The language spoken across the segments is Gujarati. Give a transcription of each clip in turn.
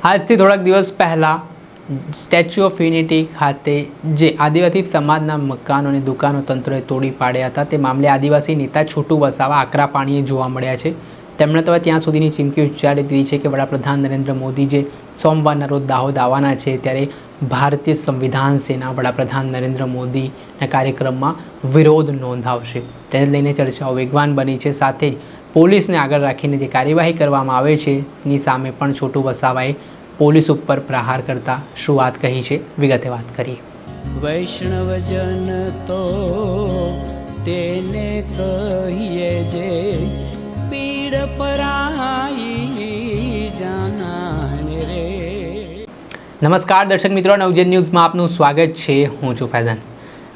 આજથી થોડાક દિવસ પહેલાં સ્ટેચ્યુ ઓફ યુનિટી ખાતે જે આદિવાસી સમાજના મકાનો અને દુકાનો તંત્રએ તોડી પાડ્યા હતા તે મામલે આદિવાસી નેતા છોટુ વસાવા આકરા પાણીએ જોવા મળ્યા છે। તેમણે તો ત્યાં સુધીની ચીમકી ઉચ્ચારી દીધી છે કે વડાપ્રધાન નરેન્દ્ર મોદી જે સોમવારના રોજ દાહોદ આવવાના છે ત્યારે ભારતીય સંવિધાન સેના વડાપ્રધાન નરેન્દ્ર મોદીના કાર્યક્રમમાં વિરોધ નોંધાવશે। તેને લઈને ચર્ચાઓ વેગવાન બની છે। સાથે પોલીસને આગળ રાખીને જે કાર્યવાહી કરવામાં આવે છે તેની સામે પણ છોટુ વસાવાએ પોલીસ ઉપર પ્રહાર કરતા શું વાત કહી છે, વિગતે વાત કરીએ। વૈષ્ણવજન તો તેને કહીએ જે પીડ પરાઈ જાનાને રે। નમસ્કાર દર્શક મિત્રો, નવજીવન ન્યૂઝમાં આપનું સ્વાગત છે। હું છું ફૈઝાન।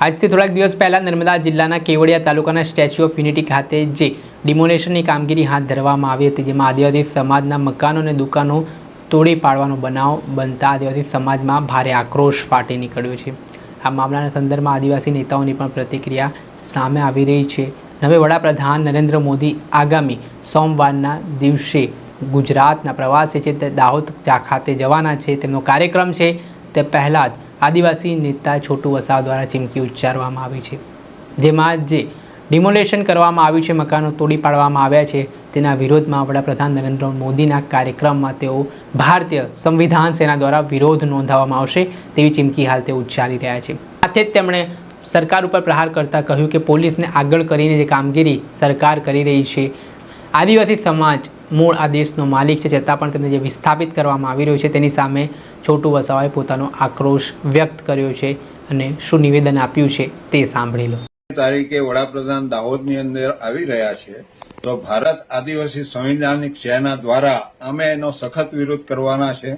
આજથી થોડાક દિવસ પહેલાં નર્મદા જિલ્લાના કેવડિયા તાલુકાના સ્ટેચ્યુ ઓફ યુનિટી ખાતે જે ડિમોલેશનની કામગીરી હાથ ધરવામાં આવી હતી, જેમાં આદિવાસી સમાજના મકાનો અને દુકાનો તોડી પાડવાનો બનાવ બનતા આદિવાસી સમાજમાં ભારે આક્રોશ ફાટી નીકળ્યો છે। આ મામલાના સંદર્ભમાં આદિવાસી નેતાઓની પણ પ્રતિક્રિયા સામે આવી રહી છે। હવે વડાપ્રધાન નરેન્દ્ર મોદી આગામી સોમવારના દિવસે ગુજરાતના પ્રવાસે છે તે દાહોદ ખાતે જવાના છે। તેમનો કાર્યક્રમ છે તે પહેલાં જ આદિવાસી નેતા છોટુ વસાવા દ્વારા ચીમકી ઉચ્ચારવામાં આવી છે, જેમાં જે ડિમોલેશન કરવામાં આવ્યું છે, મકાનો તોડી પાડવામાં આવ્યા છે, તેના વિરોધમાં વડાપ્રધાન નરેન્દ્ર મોદીના કાર્યક્રમમાં તેઓ ભારતીય સંવિધાન સેના દ્વારા વિરોધ નોંધાવવામાં આવશે તેવી ચીમકી હાલ તેઓ ઉચ્ચારી રહ્યા છે। સાથે જ તેમણે સરકાર ઉપર પ્રહાર કરતાં કહ્યું કે પોલીસને આગળ કરીને જે કામગીરી સરકાર કરી રહી છે, આદિવાસી સમાજ મૂળ આ દેશનો માલિક છે છતાં પણ તેને જે વિસ્થાપિત કરવામાં આવી રહ્યું છે તેની સામે છોટુ વસાવાએ પોતાનો આક્રોશ વ્યક્ત કર્યો છે અને શું નિવેદન આપ્યું છે તે સાંભળી લો। તારીખે વડાપ્રધાન દાહોદની અંદર આવી રહ્યા છે તો ભારત આદિવાસી સંવિધાનિક સેના દ્વારા અમે એનો સખત વિરોધ કરવાના છે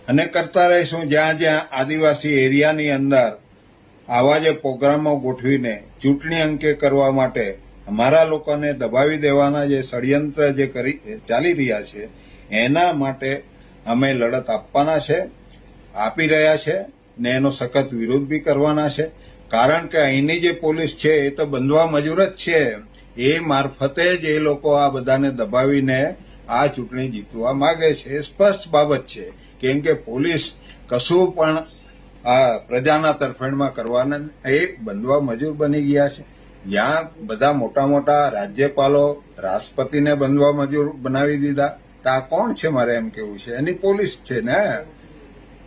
અને કરતા રહીશું। જ્યાં જ્યાં આદિવાસી એરિયાની અંદર આવા જે પ્રોગ્રામો ગોઠવીને ચૂંટણી અંકે કરવા માટે અમારા લોકોને દબાવી દેવાના જે ષડયંત્ર જે ચાલી રહ્યા છે એના માટે અમે લડત આપવાના છે, આપી રહ્યા છે ને એનો સખત વિરોધ બી કરવાના છે। કારણ કે અહીંની જે પોલીસ છે એ તો બંધવા મજૂર જ છે, એ મારફતે જ એ લોકો આ બધાને દબાવીને આ ચૂંટણી જીતવા માંગે છે। એ સ્પષ્ટ બાબત છે, કેમ કે પોલીસ કશું પણ આ પ્રજાના તરફેણમાં કરવાના એ બંધવા મજૂર બની ગયા છે। જ્યાં બધા મોટા મોટા રાજ્યપાલો રાષ્ટ્રપતિને બંધવા મજૂર બનાવી દીધા, તો આ કોણ છે મારે એમ કેવું છે, એની પોલીસ છે ને,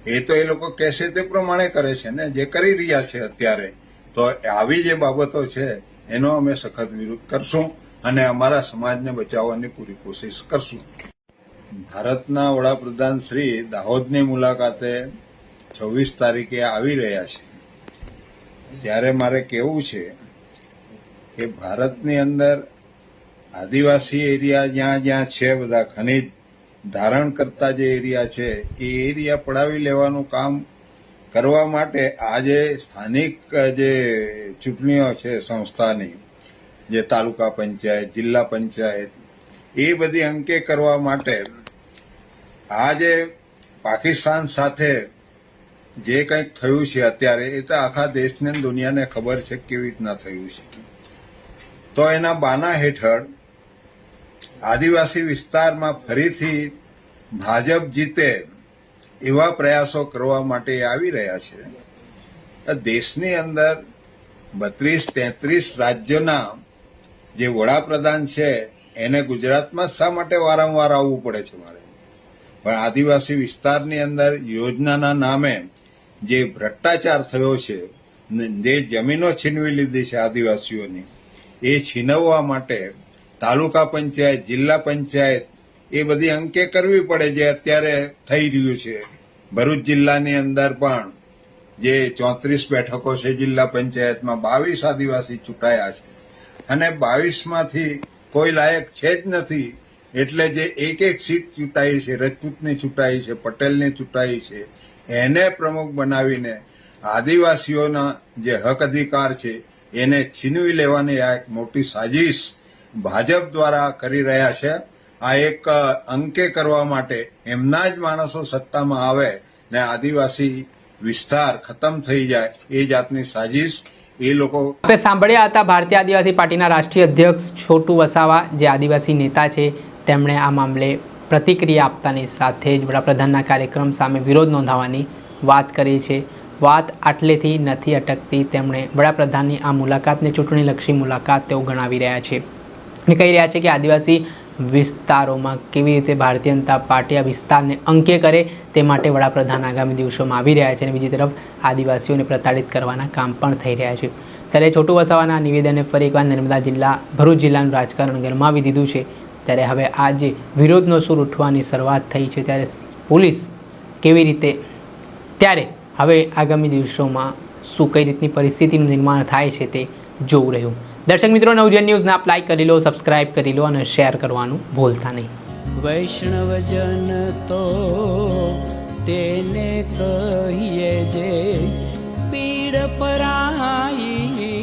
એ તો એ લોકો કહેશે તે પ્રમાણે કરે છે ને, જે કરી રહ્યા છે અત્યારે। તો આવી જે બાબતો છે એનો અમે સખત વિરોધ કરશું અને અમારા સમાજને બચાવવાની પૂરી કોશિશ કરશું। ભારતના વડાપ્રધાન શ્રી દાહોદની મુલાકાતે 26 તારીખે આવી રહ્યા છે, ત્યારે મારે કહેવું છે કે ભારતની અંદર આદિવાસી એરિયા જ્યાં જ્યાં છે, બધા ખનિજ ધારણ કરતા જે એરિયા છે એ એરિયા પડાવી લેવાનું કામ કરવા માટે આજે સ્થાનિક જે ચૂંટણીઓ છે સંસ્થાની, જે તાલુકા પંચાયત, જિલ્લા પંચાયત, એ બધી અંકે કરવા માટે આજે પાકિસ્તાન સાથે જે કંઈક થયું છે અત્યારે એ તો આખા દેશને દુનિયાને ખબર છે કેવી રીતના થયું છે। તો એના બાના હેઠળ આદિવાસી વિસ્તારમાં ફરીથી ભાજપ જીતે એવા પ્રયાસો કરવા માટે આવી રહ્યા છે। દેશની અંદર 32-33 રાજ્યોના જે વડાપ્રધાન છે એને ગુજરાતમાં શા માટે વારંવાર આવવું પડે છે મારે? પણ આદિવાસી વિસ્તારની અંદર યોજનાના નામે જે ભ્રષ્ટાચાર થયો છે, જે જમીનો છીનવી લીધી છે આદિવાસીઓની, એ છીનવવા માટે તાલુકા પંચાયત, જિલ્લા પંચાયત એ બધી અંકે કરવી પડે, જે અત્યારે થઈ રહ્યું છે। ભરૂચ જિલ્લાની અંદર પણ જે 34 બેઠકો છે જિલ્લા પંચાયતમાં 22 આદિવાસી ચૂંટાયા છે અને 22માંથી કોઈ લાયક છે જ નથી। એટલે જે એક સીટ ચૂંટાઈ છે, રજપૂતની ચૂંટાઈ છે, પટેલની ચૂંટાઈ છે, એને પ્રમુખ બનાવીને આદિવાસીઓના જે હક અધિકાર છે એને છીનવી લેવાની આ એક મોટી સાજિશ ભાજપ દ્વારા કરી રહ્યા છે। આ એક અંકે કરવા માટે એમના જ માણસો સત્તામાં આવે ને આદિવાસી વિસ્તાર ખતમ થઈ જાય એ જાતની સાજિશ એ લોકો સાંભળ્યા હતા। ભારતીય આદિવાસી પાર્ટીના રાષ્ટ્રીય અધ્યક્ષ છોટુ વસાવા, જે આદિવાસી નેતા છે, તેમણે આ મામલે પ્રતિક્રિયા આપતાની સાથે જ વડાપ્રધાનના કાર્યક્રમ સામે વિરોધ નોંધાવવાની વાત કરી છે. વાત આટલેથી નથી અટકતી. તેમણે વડાપ્રધાનની આ મુલાકાતને ચૂંટણીલક્ષી મુલાકાત તેઓ ગણાવી રહ્યા છે અને કહી રહ્યા છે કે આદિવાસી વિસ્તારોમાં કેવી રીતે ભારતીય જનતા પાર્ટી આ વિસ્તારને અંકે કરે તે માટે વડાપ્રધાન આગામી દિવસોમાં આવી રહ્યા છે અને બીજી તરફ આદિવાસીઓને પ્રતાડિત કરવાના કામ પણ થઈ રહ્યા છે. ત્યારે છોટુ વસાવાના નિવેદને ફરી એકવાર નર્મદા જિલ્લા ભરૂચ જિલ્લાનું રાજકારણ ગરમાવી દીધું છે. ત્યારે હવે આ જે વિરોધનો સૂર ઉઠવાની શરૂઆત થઈ છે ત્યારે પોલીસ કેવી રીતે ત્યારે હવે આગામી દિવસોમાં શું કઈ રીતની પરિસ્થિતિનું નિર્માણ થાય છે તે જોવું રહ્યું. દર્શક મિત્રો, નવજીવન ન્યૂઝને આપ લાઈક કરી લો, સબસ્ક્રાઇબ કરી લો અને શેર કરવાનું ભૂલતા નહીં. વૈષ્ણવજન તો તેને કહીએ જે પીડ પરાઈ.